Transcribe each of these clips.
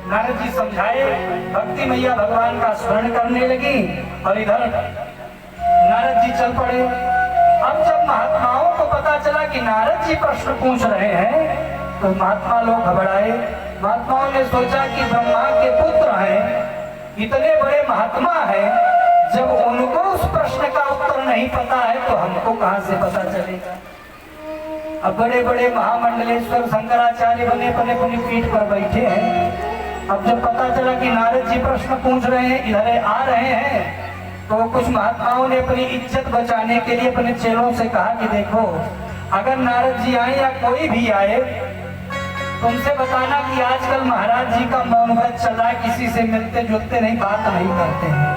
नारद जी समझाए, भक्ति मैया भगवान का स्मरण करने लगी और इधर नारद जी चल पड़े। अब जब महात्माओं को पता चला कि नारद जी प्रश्न पूछ रहे हैं तो महात्मा लोग घबराए। महात्माओं ने सोचा कि ब्रह्मा के पुत्र हैं, इतने बड़े महात्मा हैं, जब उनको उस प्रश्न का उत्तर नहीं पता है तो हमको कहां से पता चलेगा। अब बड़े बड़े महामंडलेश्वर शंकराचार्य बने बने अपनी पीठ पर बैठे हैं। अब जब पता चला कि नारद जी प्रश्न पूछ रहे हैं, इधर आ रहे हैं, तो कुछ महात्माओं ने अपनी इज्जत बचाने के लिए अपने चेलों से कहा कि देखो, अगर नारद जी आए या कोई भी आए, तुमसे बताना कि आजकल महाराज जी का मौन व्रत चल रहा है, किसी से मिलते जुलते नहीं, बात नहीं करते हैं।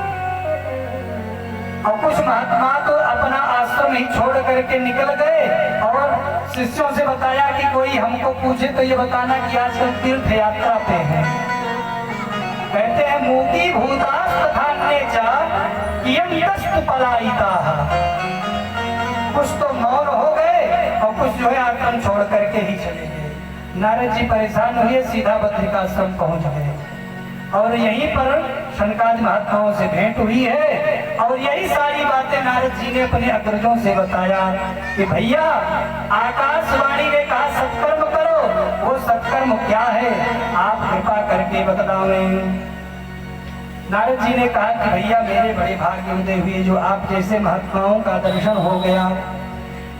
और कुछ महात्मा तो अपना आश्रम ही छोड़ करके निकल गए और शिष्यों से बताया कि कोई हमको पूछे तो ये बताना कि आजकल तीर्थ यात्रा पे हैं। कहते हैं मूकी भूतास तथान्ये च कियन्तस्तु पलायिताः। कुछ तो मौन हो गए और कुछ जो है आश्रम छोड़ करके ही चले गए। नारद जी परेशान हुए, सीधा बद्रिकाश्रम पहुंच गए और यहीं पर शनकादि महात्माओं से भेंट हुई है और यही सारी बातें नारद जी ने अपने अग्रजों से बताया कि भैया, आकाशवाणी ने कहा सत्कर्म करो, वो सत्कर्म क्या है, आप कृपा करके बतावें। नारद जी ने कहा कि भैया, मेरे बड़े भाग्य उदय हुए जो आप जैसे महात्माओं का दर्शन हो गया।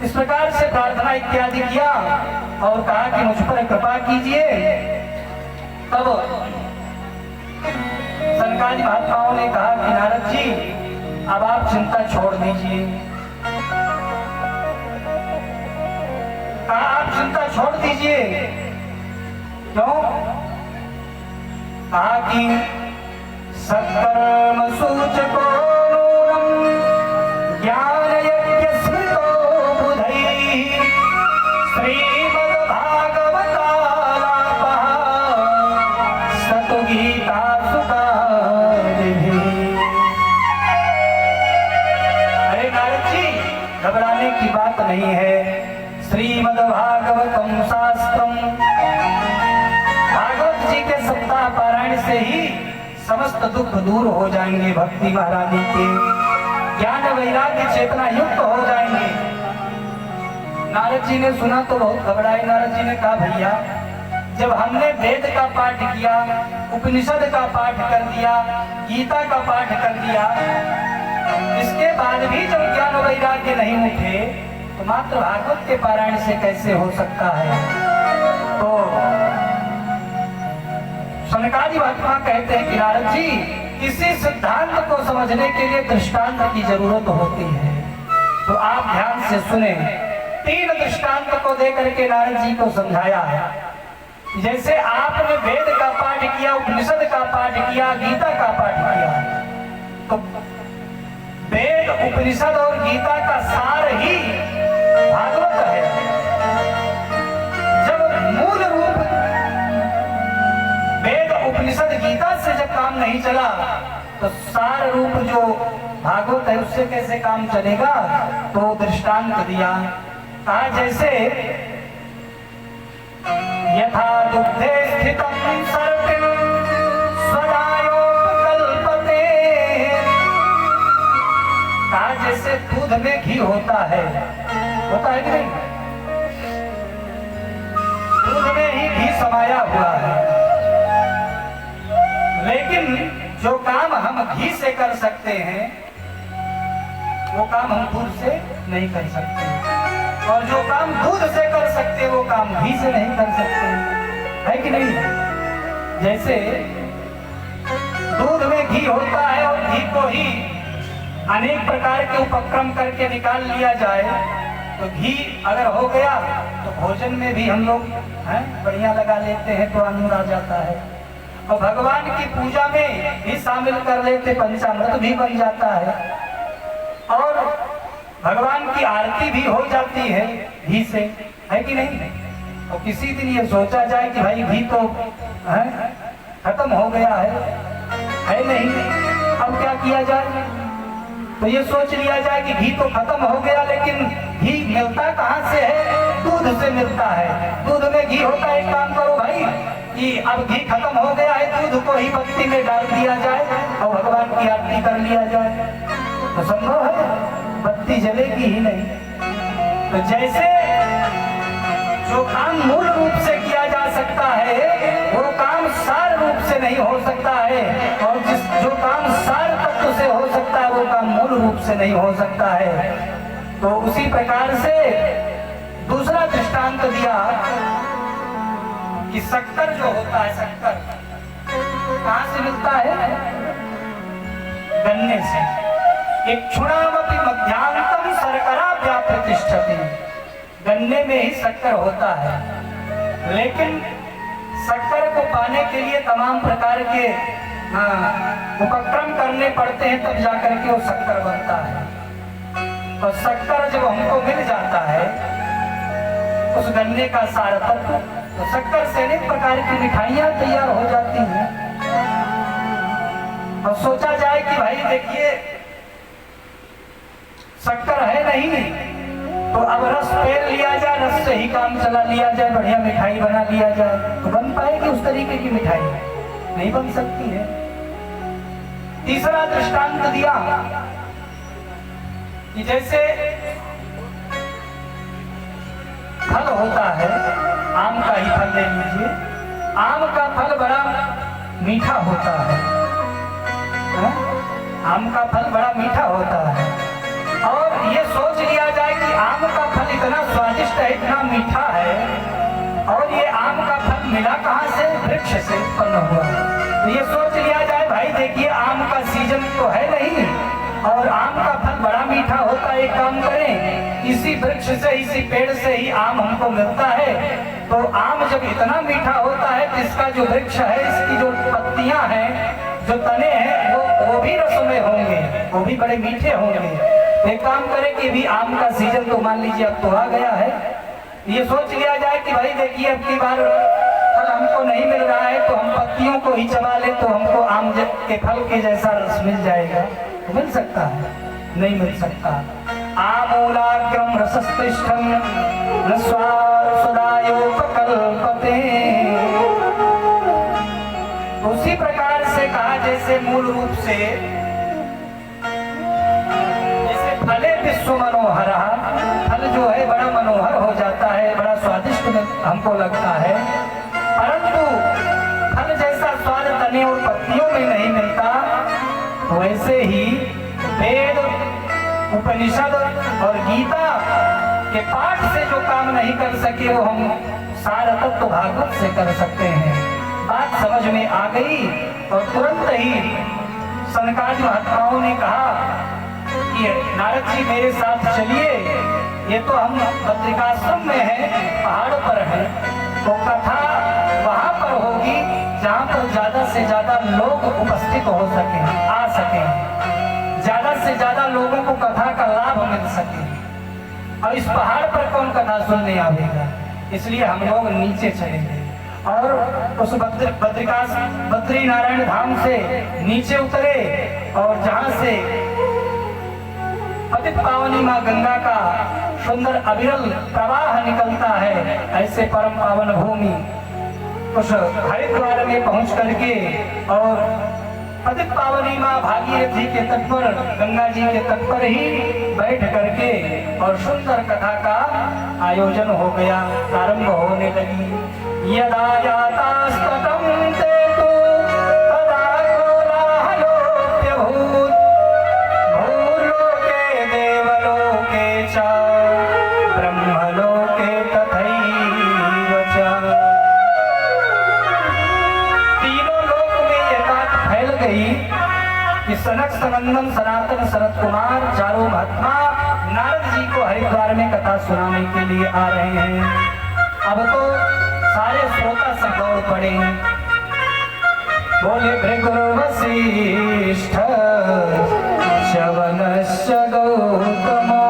इस प्रकार से प्रार्थना इत्यादि किया और कहा कि मुझ पर कृपा कीजिए। तब शनकादि महात्माओं ने कहा कि नारद जी, अब आप चिंता छोड़ दीजिए। कहा आप चिंता छोड़ दीजिए। क्यों? कहा कि सत्कर्म सूचको ज्ञान यज्ञ स्मृतो बुधैः श्रीमद्भागवतालापः सतु गीतासु कारिभिः। अरे नारद जी, घबराने की बात नहीं है। श्रीमद्भागवतम शास्त्रम, भागवत जी के सप्ताह पारायण से ही समस्त दुख दूर हो जाएंगे, भक्ति महारानी के ज्ञान वैराग्य चेतना युक्त हो जाएंगे। नारद जी ने सुना तो बहुत घबराए। नारद जी ने कहा, भैया, जब हमने वेद का पाठ किया, उपनिषद का पाठ कर दिया, गीता का पाठ कर दिया, इसके बाद भी जब ज्ञान वैराग्य नहीं उठे तो मात्र भागवत के पारायण से कैसे हो सकता है। तो शनकादि महात्मा कहते हैं कि नारद जी, किसी सिद्धांत को समझने के लिए दृष्टांत की जरूरत होती है, तो आप ध्यान से सुने। 3 दृष्टांत को देकर के नारद जी को समझाया है। जैसे आपने वेद का पाठ किया, उपनिषद का पाठ किया, गीता का पाठ किया, तो वेद, उपनिषद और गीता का सार ही भागवत है। जब मूल रूप वेद, उपनिषद, गीता से जब काम नहीं चला तो सार रूप जो भागवत है उससे कैसे काम चलेगा। तो दृष्टांत दिया, कहा जैसे यथा दुग्धे स्थितं सर्पिं स्वदायोपकल्पते। कहा जैसे दूध में घी होता है कि नहीं, दूध में ही घी समाया हुआ है, लेकिन जो काम हम घी से कर सकते हैं वो काम हम दूध से नहीं कर सकते, और जो काम दूध से कर सकते वो काम घी से नहीं कर सकते, है कि नहीं। जैसे दूध में घी होता है और घी को ही अनेक प्रकार के उपक्रम करके निकाल लिया जाए तो घी अगर हो गया तो भोजन में भी हम लोग बढ़िया लगा लेते हैं तो आनंद आ जाता है, और भगवान की पूजा में भी शामिल कर लेते, पंचामृत भी बन जाता है, और भगवान की आरती भी हो जाती है घी से, है कि नहीं। और किसी दिन ये सोचा जाए कि भाई घी तो खत्म हो गया है नहीं, अब क्या किया जाए। तो ये सोच लिया जाए कि घी तो खत्म हो गया, लेकिन घी मिलता कहाँ से है, दूध से मिलता है। दूध में में घी होता है, एक काम करो भाई कि अब घी खत्म हो गया है, दूध को ही बत्ती में डाल दिया जाए और भगवान की आरती कर लिया जाए, तो संभव है? बत्ती जलेगी ही नहीं। तो जैसे जो काम मूल रूप से किया जा सकता है वो काम सार रूप से नहीं हो सकता है, और जो काम सार तत्व से हो सकता है वो काम मूल रूप से नहीं हो सकता है। तो उसी प्रकार से दूसरा दृष्टांत दिया कि शक्कर जो होता है, शक्कर कहां से मिलता है? गन्ने से। एक क्षुणामपि मध्यांतम शर्करा व्याप्रतिष्ठति, गन्ने में ही शक्कर होता है, लेकिन शक्कर को पाने के लिए तमाम प्रकार के उपक्रम करने पड़ते हैं, तब जाकर के वो शक्कर बनता है। और शक्कर जब हमको मिल जाता है उस गन्ने का सार तत्व, तो शक्कर से अनेक प्रकार की मिठाइयां तैयार हो जाती हैं। और सोचा जाए कि भाई देखिए शक्कर है नहीं, तो अब रस पेर लिया जाए, रस से ही काम चला लिया जाए, बढ़िया मिठाई बना लिया जाए, तो बन पाएगी उस तरीके की मिठाई? नहीं बन सकती है। तीसरा दृष्टांत दिया कि जैसे फल होता है, आम का ही फल ले लीजिए, आम का फल बड़ा मीठा होता है, आम का फल बड़ा मीठा होता है, और ये सोच लिया जाए कि आम का फल इतना स्वादिष्ट है, इतना मीठा है, और ये आम का फल मिला कहाँ से? वृक्ष से उत्पन्न हुआ। तो ये सोच लिया जाए भाई देखिए आम का सीजन तो है नहीं, और आम का फल बड़ा मीठा होता है, एक काम करें इसी वृक्ष से, इसी पेड़ से ही आम हमको मिलता है, तो आम जब इतना मीठा होता है तो इसका जो वृक्ष है, इसकी जो पत्तियां हैं, जो तने हैं, वो भी रसमय होंगे, वो भी बड़े मीठे होंगे। एक काम करें कि भी आम का सीजन तो मान लीजिए अब तो आ गया है, ये सोच लिया जाए कि भाई देखिए अब की बार फल हमको नहीं मिल रहा है, तो हम पत्तियों को ही चबा ले तो हमको आम के फल के जैसा रस मिल जाएगा। तो मिल सकता है? नहीं मिल सकता। आमूलाग्रम रसस्पृष्टम न स्वादायोपकल्पते। उसी प्रकार से कहा जैसे मूल रूप से जैसे फले विश्व मनोहर, फल जो है बड़ा मनोहर हो जाता है, बड़ा स्वादिष्ट हमको लगता है, परंतु फल जैसा स्वाद तने और पत्तियों में नहीं मिलता, वैसे ही वेद, उपनिषद और गीता के पाठ से जो काम नहीं कर सके वो हम सार तत्व भागवत से कर सकते हैं। बात समझ में आ गई और तुरंत ही सनकादि महात्माओं ने कहा कि नारद जी मेरे साथ चलिए, ये तो हम बद्रिकाश्रम में हैं, पहाड़ पर हैं, तो कथा वहां पर होगी जहां पर ज्यादा से ज्यादा लोग उपस्थित हो सके, आ सके, ज्यादा से ज्यादा लोगों को कथा का लाभ मिल सके। और इस पहाड़ पर कौन कथा सुनने आवेगा, इसलिए हम लोग नीचे चले गए और उस बद्री नारायण धाम से नीचे उतरे, और जहां से पतित पावनी माँ गंगा का सुंदर अविरल प्रवाह निकलता है, ऐसे परम पावन भूमि उस हरिद्वार में पहुंच करके और पतित पावनी माँ भागीरथी के तट पर, गंगा जी के तट पर ही बैठ करके और सुंदर कथा का आयोजन हो गया, प्रारंभ होने लगी। यदा यातास्ततं तेतु तदा कोलाहलोऽप्यभूत्, भूलोके देवलोके च ब्रह्मलोके तथैव च। तीनों लोक में ये बात फैल गई कि सनक सनंदन सनातन सनत कुमार चारों महात्मा नारद जी को हरिद्वार में कथा सुनाने के लिए आ रहे हैं। अब तो सारे श्रोता सब दौड़ पड़े, बोले भृगु वशिष्ठ शवनश्च गौतमो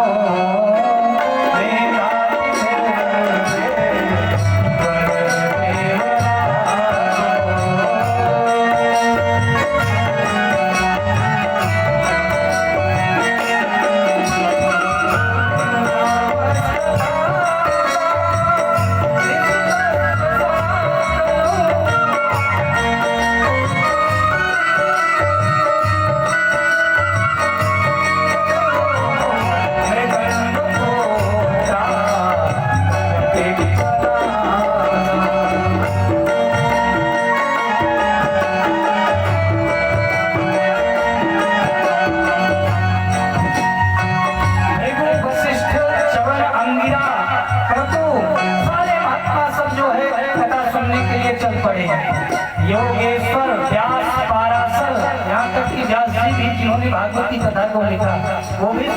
योगेश्वर व्यास पाराशर, यहाँ तक कि व्यास जी भी जिन्होंने भागवती कथा को लिखा वो भी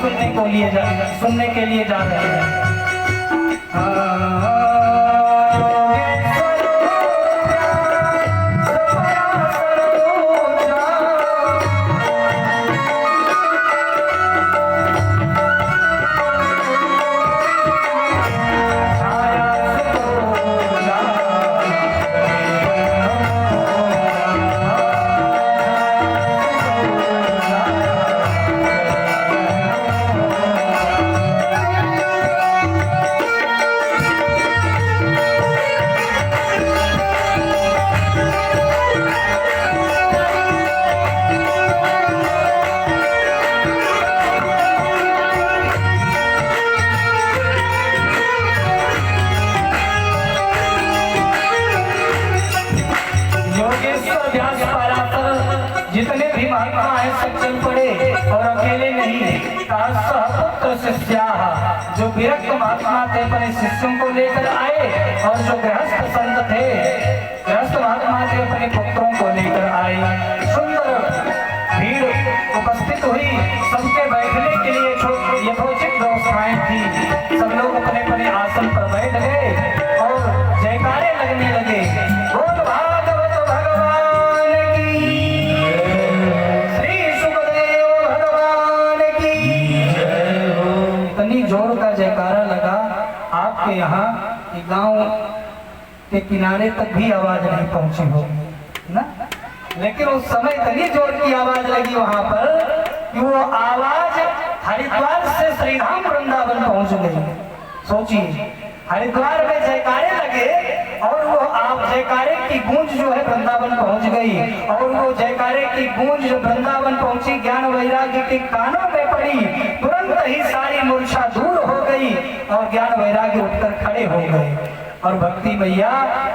सुनने के लिए जा रहे हैं। जितने भी महात्मा है सब चल पड़े और अकेले नहीं, सहपुत्र शिष्या, जो विरक्त महात्मा थे अपने शिष्यों को लेकर आए और जो गृहस्थ संत थे, गृहस्थ महात्मा थे अपने पुत्रों को लेकर आए। सुंदर भीड़ उपस्थित हुई, सबके बैठने के लिए यथोचित व्यवस्थाएं थी। सब लोग अपने अपने आसन पर बैठ गए और जयकारे लगने लगे। बोल भागवत भगवान की, श्री सुखदेव भगवान की। इतनी जोर का जयकारा लगा आपके यहाँ कि गांव के किनारे तक भी आवाज नहीं पहुंची हो ना, लेकिन उस समय इतनी जोर की आवाज लगी वहां पर कि वो आवाज हरिद्वार से श्रीधाम वृंदावन पहुंच गई। सोचिए, हरिद्वार में जयकारे लगे और वो आप जयकारे की गूंज जो है वृंदावन पहुंच गई, और वो जयकारे की गूंज जो वृंदावन पहुंची ज्ञान वैराग्य के कानों में पड़ी, तुरंत ही सारी मूर्छा दूर हो गई और ज्ञान वैराग्य उठकर खड़े हो गए। और भक्ति मैया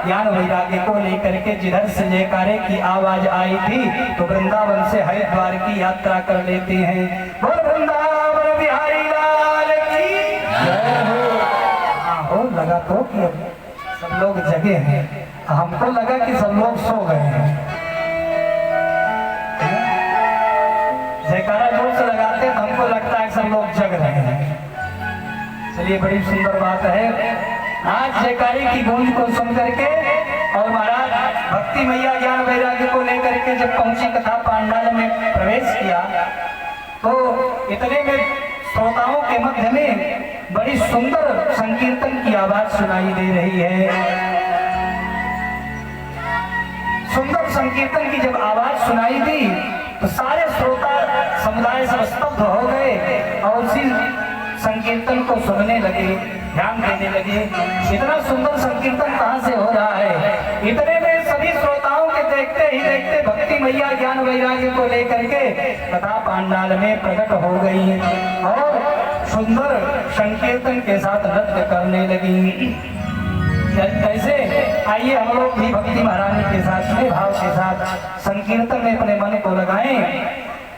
ज्ञान वैराग्य को लेकर के जिधर से जयकारे की आवाज आई थी तो वृंदावन से हरिद्वार की यात्रा कर लेते हैं। बोल वृंदावन बिहारी लाल की जय हो। हाँ हो लगा तो कि अब सब लोग जगे हैं, हमको लगा कि सब लोग सो गए हैं। जयकारा जोर से लगाते हैं तो हमको लगता है सब लोग जग रहे हैं। चलिए, बड़ी सुंदर बात है। आज जयकारे की गूंज को सुन करके और महाराज भक्ति मैया ज्ञान वैराग्य को लेकर के जब पहुंची कथा पांडाल में प्रवेश किया तो इतने में श्रोताओं के मध्य में बड़ी सुंदर संकीर्तन की आवाज सुनाई दे रही है। सुंदर संकीर्तन की जब आवाज सुनाई दी तो सारे श्रोता समुदाय सब स्तब्ध हो गए और उसी संकीर्तन को सुनने लगे, ध्यान देने लगे। इतना सुंदर संकीर्तन कहाँ से हो रहा है। इतने में सभी श्रोताओं के देखते ही देखते भक्ति मैया ज्ञान वैराग्य को लेकर के कथा पांडाल में प्रकट हो गई और सुंदर संकीर्तन के साथ नृत्य करने लगी। कैसे? आइए हम लोग भी भक्ति महारानी के साथ में भाव के साथ संकीर्तन में अपने मन को लगाएं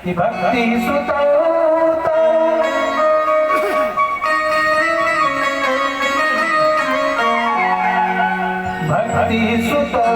कि भक्ति सुतो भक्ति सुतो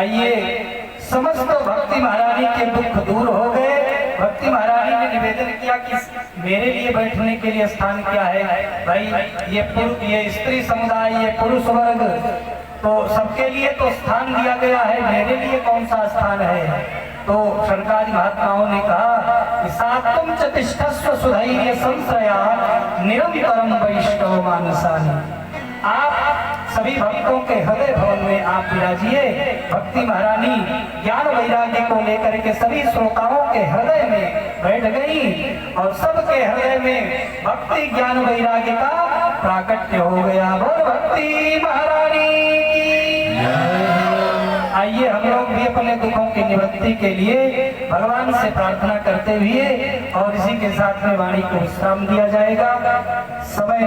आइए समस्त भक्ति महारानी के दुख दूर हो गए। भक्ति महारानी ने निवेदन किया कि मेरे लिए बैठने के लिए स्थान क्या है भाई, ये स्त्री समुदाय, ये पुरुष वर्ग, तो सबके लिए तो स्थान दिया गया है, मेरे लिए कौन सा स्थान है। तो शंकराचार्य महात्माओं ने कहा कि सात्वं च तिष्ठस्व सुधैर्य संश्रया निरंतरम वैष्णव मानसानि। आप सभी भक्तों के हृदय भवन में आप विराजिए। भक्ति महारानी ज्ञान वैराग्य को लेकर के सभी श्रोताओं के हृदय में बैठ गई और सबके हृदय में भक्ति ज्ञान वैराग्य का प्राकट्य हो गया। बोल भक्ति महारानी की। आइए हम लोग भी अपने दुखों की निवृत्ति के लिए भगवान से प्रार्थना करते हुए और इसी के साथ में वाणी को विश्राम दिया जाएगा। समय